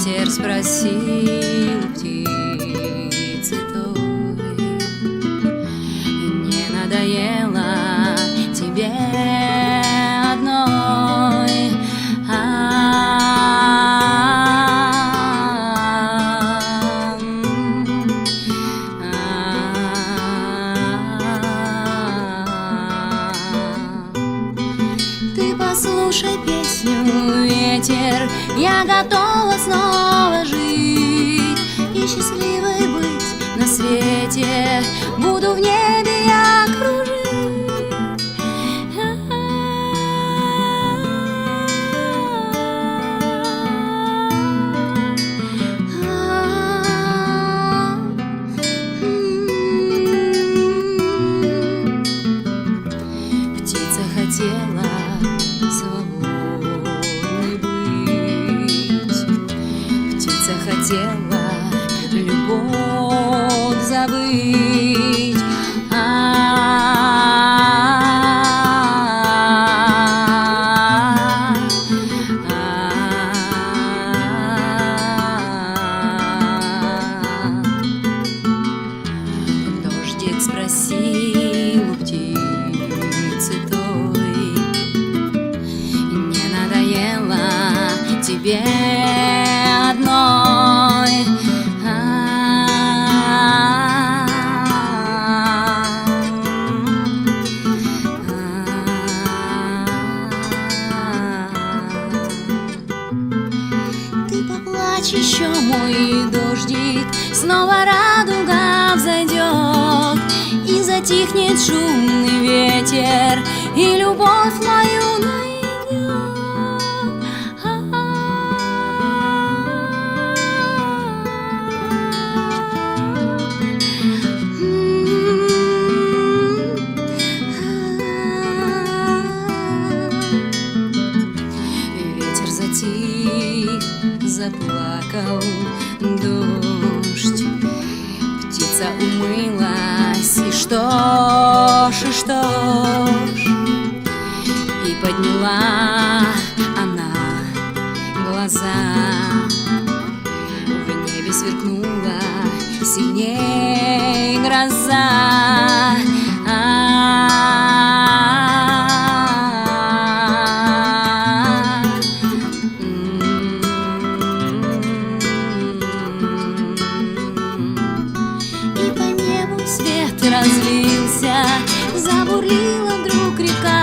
Ветер спросил птицы той: не надоело тебе одной? Ты послушай песню, ветер, я готова снова жить и счастливой быть на свете. Буду в небе я кружить. Птица хотела свободной быть, птица хотела любовь забыть. Дождик спросил у птицы той: не надоело тебе одной? Ты поплачь еще, мой дождик, снова радуга взойдет, и затихнет шумный ветер, и любовь мою найдет. Ветер затих, заплакал дождь, птица умылась, и что ж, и подняла она глаза. В небе сверкнула синей гроза. И по небу свет разлился, забурлила вдруг река.